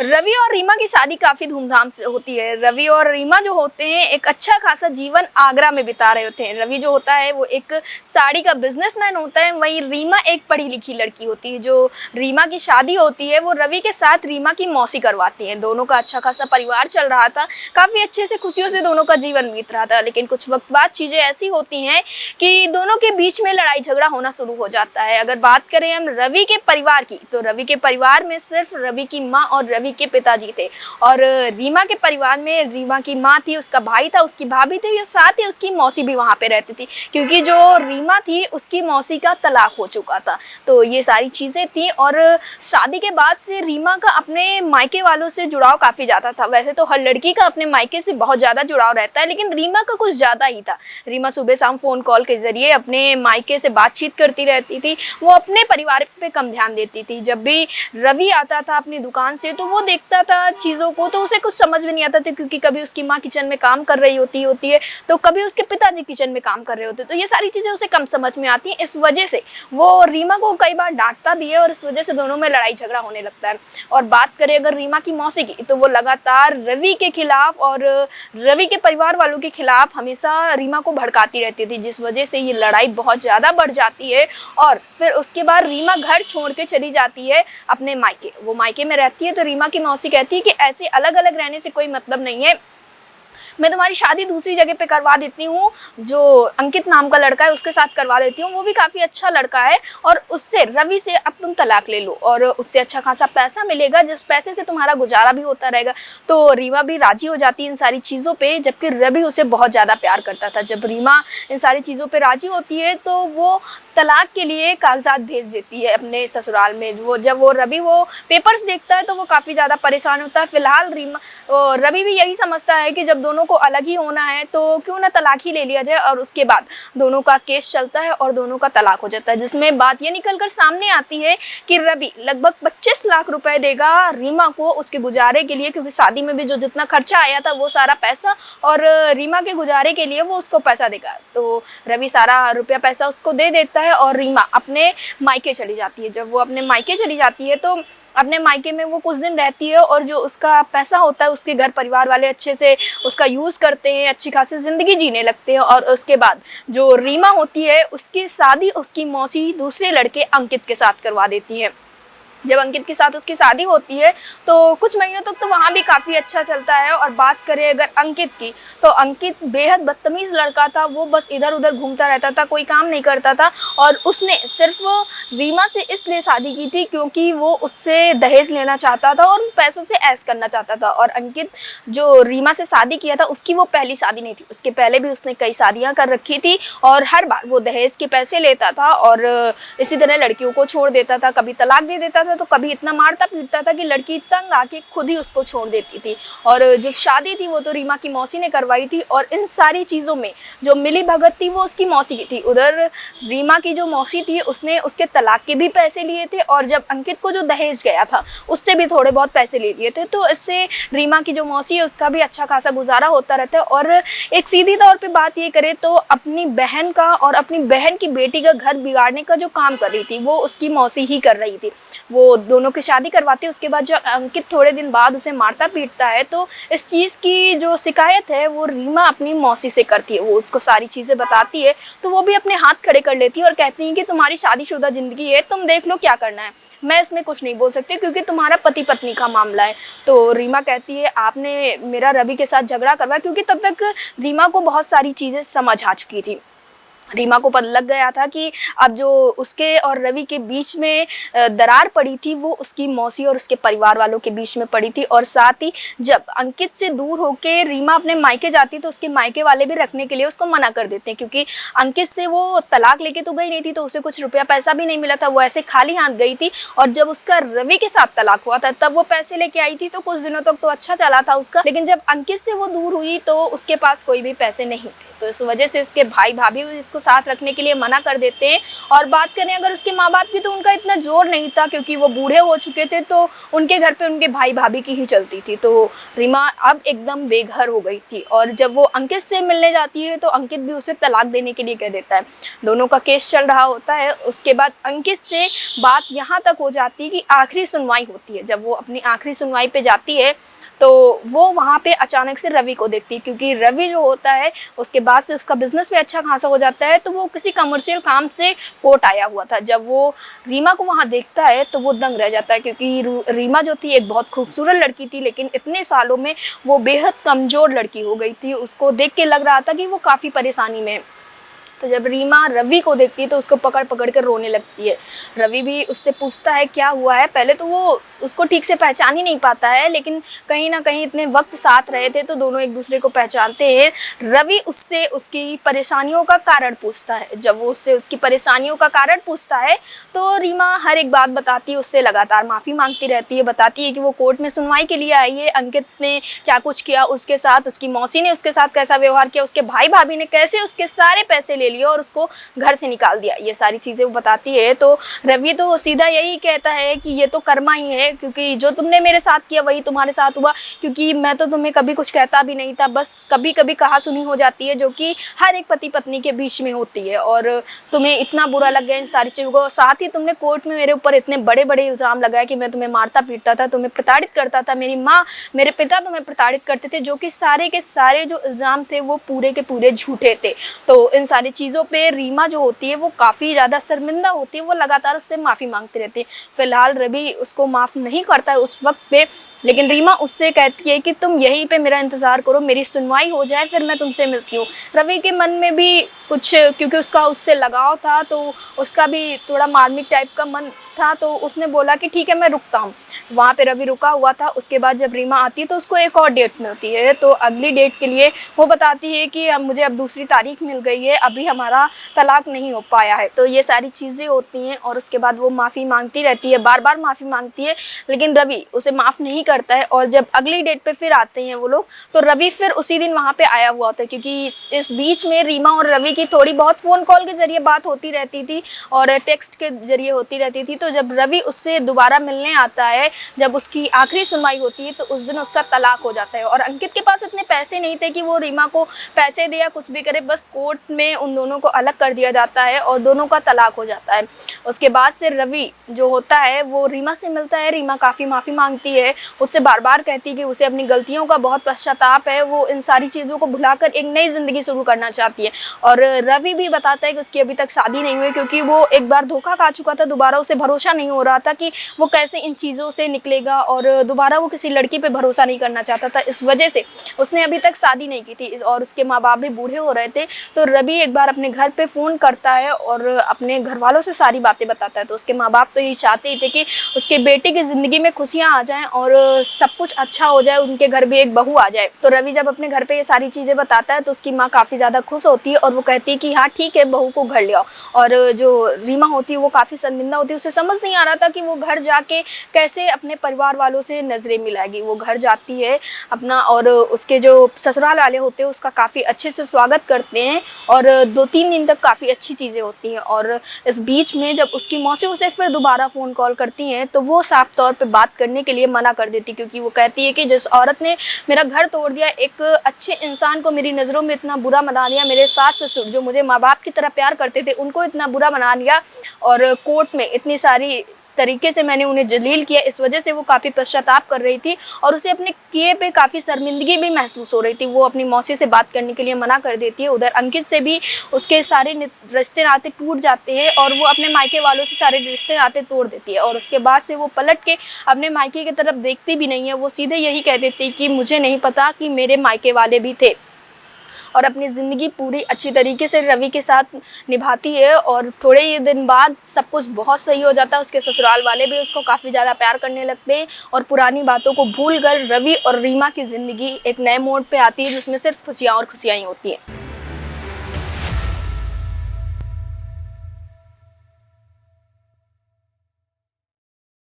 रवि और रीमा की शादी काफी धूमधाम से होती है। रवि और रीमा जो होते हैं एक अच्छा खासा जीवन आगरा में बिता रहे होते हैं। रवि जो होता है वो एक साड़ी का बिजनेसमैन होता है, वहीं रीमा एक पढ़ी लिखी लड़की होती है। जो रीमा की शादी होती है वो रवि के साथ रीमा की मौसी करवाती है। दोनों का अच्छा खासा परिवार चल रहा था, काफी अच्छे से खुशियों से दोनों का जीवन बीत रहा था। लेकिन कुछ वक्त बाद चीजें ऐसी होती हैं कि दोनों के बीच में लड़ाई झगड़ा होना शुरू हो जाता है। अगर बात करें हम रवि के परिवार की, तो रवि के परिवार में सिर्फ रवि की माँ और रवि के पिताजी थे, और रीमा के परिवार में रीमा की माँ थी, उसका भाई था, उसकी भाभी थी, और साथ ही उसकी मौसी भी वहाँ पे रहती थी, क्योंकि जो रीमा थी उसकी मौसी का तलाक हो चुका था। तो ये सारी चीज़ें थी। और शादी के बाद से रीमा का अपने मायके वालों से जुड़ाव काफ़ी ज़्यादा था। वैसे तो हर लड़की का अपने मायके से बहुत ज़्यादा जुड़ाव रहता है, लेकिन रीमा का कुछ ज़्यादा ही था। रीमा सुबह शाम फ़ोन कॉल के ज़रिए अपने मायके से बातचीत करती रहती थी। वो अपने परिवार पे कम ध्यान देती थी। जब भी रवि आता था अपनी दुकान से तो वो देखता था चीज़ों को, तो उसे कुछ समझ में नहीं आता था, क्योंकि कभी उसकी माँ किचन में काम कर रही होती है तो कभी उसके पिताजी किचन में काम कर रहे होते, तो ये सारी चीज़ें उसे कम समझ में आती हैं। इस वजह से वो रीमा को कई बार डांटता भी है, और इस वजह से दोनों में लड़ाई झगड़ा होने लगता है। और बात करें अगर रीमा की मौसी की, तो वो लगातार रवि के खिलाफ और रवि के परिवार वालों के खिलाफ हमेशा रीमा को भड़काती रहती थी, जिस वजह से ये लड़ाई बहुत ज़्यादा बढ़ जाती है। और फिर उसके बाद रीमा घर छोड़ के चली जाती है अपने मायके। वो मायके में रहती है तो रीमा की मौसी कहती है कि ऐसे अलग अलग रहने से कोई मतलब नहीं है, मैं तुम्हारी शादी दूसरी जगह पे करवा देती हूँ, जो अंकित नाम का लड़का है उसके साथ करवा देती हूँ, वो भी काफ़ी अच्छा लड़का है, और उससे रवि से अब तुम तलाक ले लो और उससे अच्छा खासा पैसा मिलेगा, जिस पैसे से तुम्हारा गुजारा भी होता रहेगा। तो रीमा भी राजी हो जाती है इन सारी चीज़ों पे, जबकि रवि उसे बहुत ज़्यादा प्यार करता था। जब रीमा इन सारी चीज़ों पे राजी होती है तो वो तलाक के लिए कागजात भेज देती है अपने ससुराल में। जब वो रवि वो पेपर्स देखता है तो वो काफ़ी ज़्यादा परेशान होता है। फिलहाल रवि भी यही समझता है कि जब दोनों को अलग ही होना है तो क्यों ना तलाक ही ले लिया जाए, और उसके बाद दोनों का केस चलता है और दोनों का तलाक हो जाता है, जिसमें बात ये निकल कर सामने आती है कि रवि लगभग 25 लाख रुपए देगा रीमा को उसके गुजारे के लिए, क्योंकि शादी में भी जो जितना खर्चा आया था वो सारा पैसा, और रीमा के गुजारे के लिए वो उसको पैसा देगा। तो रवि सारा रुपया पैसा उसको दे देता है और रीमा अपने मायके चली जाती है। जब वो अपने मायके चली जाती है तो अपने मायके में वो कुछ दिन रहती है, और जो उसका पैसा होता है उसके घर परिवार वाले अच्छे से उसका यूज़ करते हैं, अच्छी खासी ज़िंदगी जीने लगते हैं। और उसके बाद जो रीमा होती है उसकी शादी उसकी मौसी दूसरे लड़के अंकित के साथ करवा देती है। जब अंकित के साथ उसकी शादी होती है तो कुछ महीनों तक तो वहाँ भी काफ़ी अच्छा चलता है। और बात करें अगर अंकित की, तो अंकित बेहद बदतमीज़ लड़का था। वो बस इधर उधर घूमता रहता था, कोई काम नहीं करता था, और उसने सिर्फ रीमा से इसलिए शादी की थी क्योंकि वो उससे दहेज लेना चाहता था और पैसों से ऐश करना चाहता था। और अंकित जो रीमा से शादी किया था उसकी वो पहली शादी नहीं थी, उसके पहले भी उसने कई शादियाँ कर रखी थी, और हर बार वो दहेज के पैसे लेता था और इसी तरह लड़कियों को छोड़ देता था, कभी तलाक दे देता था, तो कभी इतना मारता पीटता था कि लड़की तंग आके खुद ही उसको छोड़ देती थी। और जो शादी थी वो तो रीमा की मौसी ने करवाई थी, और इन सारी चीज़ों में जो मिली भगत थी वो उसकी मौसी की थी। उधर रीमा की जो मौसी थी उसने उसके तलाक के भी पैसे लिए थे, और जब अंकित को जो दहेज गया था उससे भी थोड़े बहुत पैसे ले लिए थे। तो इससे रीमा की जो मौसी है उसका भी अच्छा खासा गुजारा होता रहता है। और एक सीधी तौर पे बात ये करें तो अपनी बहन का और अपनी बहन की बेटी का घर बिगाड़ने का जो काम कर रही थी वो उसकी मौसी ही कर रही थी। वो दोनों की शादी करवाती है, उसके बाद जब अंकित थोड़े दिन बाद उसे मारता पीटता है तो इस चीज़ की जो शिकायत है वो रीमा अपनी मौसी से करती है। वो उसको सारी चीज़ें बताती है तो वो भी अपने हाथ खड़े कर लेती है और कहती है कि तुम्हारी शादीशुदा ज़िंदगी है, तुम देख लो क्या करना है, मैं इसमें कुछ नहीं बोल सकती क्योंकि तुम्हारा पति पत्नी का मामला है। तो रीमा कहती है आपने मेरा रवि के साथ झगड़ा करवाया, क्योंकि तब तक रीमा को बहुत सारी चीज़ें समझ आ चुकी थी। रीमा को पता लग गया था कि अब जो उसके और रवि के बीच में दरार पड़ी थी वो उसकी मौसी और उसके परिवार वालों के बीच में पड़ी थी। और साथ ही जब अंकित से दूर होकर रीमा अपने मायके जाती तो उसके मायके वाले भी रखने के लिए उसको मना कर देते हैं, क्योंकि अंकित से वो तलाक लेके तो गई नहीं थी तो उसे कुछ रुपया पैसा भी नहीं मिला था, वो ऐसे खाली हाथ गई थी। और जब उसका रवि के साथ तलाक हुआ था तब वो पैसे लेके आई थी, तो कुछ दिनों तक तो अच्छा चला था उसका, लेकिन जब अंकित से वो दूर हुई तो उसके पास कोई भी पैसे नहीं थे। तो इस वजह से उसके भाई भाभी भी इसको साथ रखने के लिए मना कर देते हैं। और बात करें अगर उसके माँ बाप की, तो उनका इतना जोर नहीं था क्योंकि वो बूढ़े हो चुके थे, तो उनके घर पे उनके भाई भाभी की ही चलती थी। तो रीमा अब एकदम बेघर हो गई थी और जब वो अंकित से मिलने जाती है तो अंकित भी उसे तलाक देने के लिए कह देता है। दोनों का केस चल रहा होता है। उसके बाद अंकित से बात यहाँ तक हो जाती है कि आखिरी सुनवाई होती है। जब वो अपनी आखिरी सुनवाई पे जाती है तो वो वहाँ पे अचानक से रवि को देखती है, क्योंकि रवि जो होता है उसके बाद से उसका बिजनेस भी अच्छा खासा हो जाता है। तो वो किसी कमर्शियल काम से कोर्ट आया हुआ था। जब वो रीमा को वहाँ देखता है तो वो दंग रह जाता है, क्योंकि रीमा जो थी एक बहुत खूबसूरत लड़की थी, लेकिन इतने सालों में वो बेहद कमज़ोर लड़की हो गई थी। उसको देख के लग रहा था कि वो काफ़ी परेशानी में है। तो जब रीमा रवि को देखती है तो उसको पकड़ पकड़ कर रोने लगती है। रवि भी उससे पूछता है क्या हुआ है। पहले तो वो उसको ठीक से पहचान ही नहीं पाता है, लेकिन कहीं ना कहीं इतने वक्त साथ रहे थे तो दोनों एक दूसरे को पहचानते हैं। रवि उससे उसकी परेशानियों का कारण पूछता है। जब वो उससे उसकी परेशानियों का कारण पूछता है तो रीमा हर एक बात बताती है, उससे लगातार माफ़ी मांगती रहती है। बताती है कि वो कोर्ट में सुनवाई के लिए आई है, अंकित ने क्या कुछ किया उसके साथ, उसकी मौसी ने उसके साथ कैसा व्यवहार किया, उसके भाई भाभी ने कैसे उसके सारे पैसे ले लिया और उसको घर से निकाल दिया, ये सारी चीज़ें वो बताती है। तो रवि तो सीधा यही कहता है कि ये तो कर्मा ही है, क्योंकि जो तुमने मेरे साथ किया वही तुम्हारे साथ हुआ, क्योंकि मैं तो तुम्हें कभी कुछ कहता भी नहीं था, बस कभी कभी कहा सुनी हो जाती है, जो कि हर एक पति पत्नी के बीच में होती है। और तुम्हें इतना बुरा लग गया इन सारी चीज़ों को। साथ ही तुमने कोर्ट में मेरे ऊपर इतने बड़े बड़े इल्ज़ाम लगाए कि मैं तुम्हें मारता पीटता था, तुम्हें प्रताड़ित करता था, मेरी माँ मेरे पिता तुम्हें प्रताड़ित करते थे, जो कि सारे के सारे जो इल्ज़ाम थे वो पूरे के पूरे झूठे थे। तो इन सारी चीज़ों पे रीमा जो होती है वो काफ़ी ज़्यादा शर्मिंदा होती है। वो लगातार उससे माफ़ी मांगती रहती है। फिलहाल रवि उसको माफ़ नहीं करता है उस वक्त पे, लेकिन रीमा उससे कहती है कि तुम यहीं पे मेरा इंतज़ार करो, मेरी सुनवाई हो जाए फिर मैं तुमसे मिलती हूँ। रवि के मन में भी कुछ, क्योंकि उसका उससे लगाव था तो उसका भी थोड़ा मार्मिक टाइप का मन था, तो उसने बोला कि ठीक है मैं रुकता हूँ। वहाँ पे रवि रुका हुआ था। उसके बाद जब रीमा आती है तो उसको एक और डेट मिलती है। तो अगली डेट के लिए वो बताती है कि अब मुझे दूसरी तारीख मिल गई है, अभी हमारा तलाक नहीं हो पाया है। तो ये सारी चीज़ें होती हैं और उसके बाद वो माफ़ी मांगती रहती है, बार बार माफ़ी मांगती है, लेकिन रवि उसे माफ़ नहीं करता है। और जब अगली डेट पे फिर आते हैं वो लोग, तो रवि फिर उसी दिन वहाँ पे आया हुआ होता है, क्योंकि इस बीच में रीमा और रवि की थोड़ी बहुत फ़ोन कॉल के ज़रिए बात होती रहती थी और टेक्स्ट के ज़रिए होती रहती थी। तो जब रवि उससे दोबारा मिलने आता है, जब उसकी आखिरी सुनवाई होती है, तो उस दिन उसका तलाक हो जाता है। और अंकित के पास इतने पैसे नहीं थे कि वो रीमा को पैसे दे या कुछ भी करे, बस कोर्ट में उन दोनों को अलग कर दिया जाता है और दोनों का तलाक हो जाता है। उसके बाद से रवि जो होता है वो रीमा से मिलता है। रीमा काफ़ी माफ़ी मांगती है, उससे बार बार कहती है कि उसे अपनी गलतियों का बहुत पश्चाताप है, वो इन सारी चीज़ों को भुलाकर एक नई ज़िंदगी शुरू करना चाहती है। और रवि भी बताता है कि उसकी अभी तक शादी नहीं हुई, क्योंकि वो एक बार धोखा खा चुका था, दोबारा उसे भरोसा नहीं हो रहा था कि वो कैसे इन चीज़ों से निकलेगा, और दोबारा वो किसी लड़की पे भरोसा नहीं करना चाहता था। इस वजह से उसने अभी तक शादी नहीं की थी और उसके माँ बाप भी बूढ़े हो रहे थे। तो रवि एक बार अपने घर पे फ़ोन करता है और अपने घर वालों से सारी बातें बताता है। तो उसके माँ बाप तो ये चाहते ही थे कि उसके बेटे की ज़िंदगी में खुशियाँ आ जाएँ और सब कुछ अच्छा हो जाए, उनके घर भी एक बहू आ जाए। तो रवि जब अपने घर पे ये सारी चीज़ें बताता है तो उसकी माँ काफ़ी ज़्यादा खुश होती है और वो कहती है कि हाँ ठीक है, बहू को घर ले आओ। और जो रीमा होती है वो काफ़ी शर्मिंदा होती है, उसे समझ नहीं आ रहा था कि वो घर जाके कैसे अपने परिवार वालों से नज़रें मिलाएगी। वो घर जाती है अपना, और उसके जो ससुराल वाले होते हैं उसका काफ़ी अच्छे से स्वागत करते हैं और 2-3 दिन तक काफ़ी अच्छी चीज़ें होती हैं। और इस बीच में जब उसकी मौसी उसे फिर दोबारा फ़ोन कॉल करती हैं तो वो साफ तौर पे बात करने के लिए मना कर देती, क्योंकि वो कहती है कि जिस औरत ने मेरा घर तोड़ दिया, एक अच्छे इंसान को मेरी नज़रों में इतना बुरा बना दिया, मेरे सास ससुर जो मुझे माँ बाप की तरह प्यार करते थे उनको इतना बुरा बना दिया, और कोर्ट में इतनी सारी तरीके से मैंने उन्हें जलील किया, इस वजह से वो काफ़ी पश्चाताप कर रही थी और उसे अपने किए पे काफ़ी शर्मिंदगी भी महसूस हो रही थी। वो अपनी मौसी से बात करने के लिए मना कर देती है। उधर अंकित से भी उसके सारे रिश्ते नाते टूट जाते हैं और वो अपने मायके वालों से सारे रिश्ते नाते तोड़ देती है। और उसके बाद से वो पलट के अपने मायके की तरफ देखती भी नहीं है, वो सीधे यही कह देती है कि मुझे नहीं पता कि मेरे मायके वाले भी थे, और अपनी ज़िंदगी पूरी अच्छी तरीके से रवि के साथ निभाती है। और थोड़े ही दिन बाद सब कुछ बहुत सही हो जाता है। उसके ससुराल वाले भी उसको काफ़ी ज़्यादा प्यार करने लगते हैं और पुरानी बातों को भूलकर रवि और रीमा की ज़िंदगी एक नए मोड़ पे आती है, जिसमें सिर्फ खुशियाँ और खुशियाँ ही होती हैं।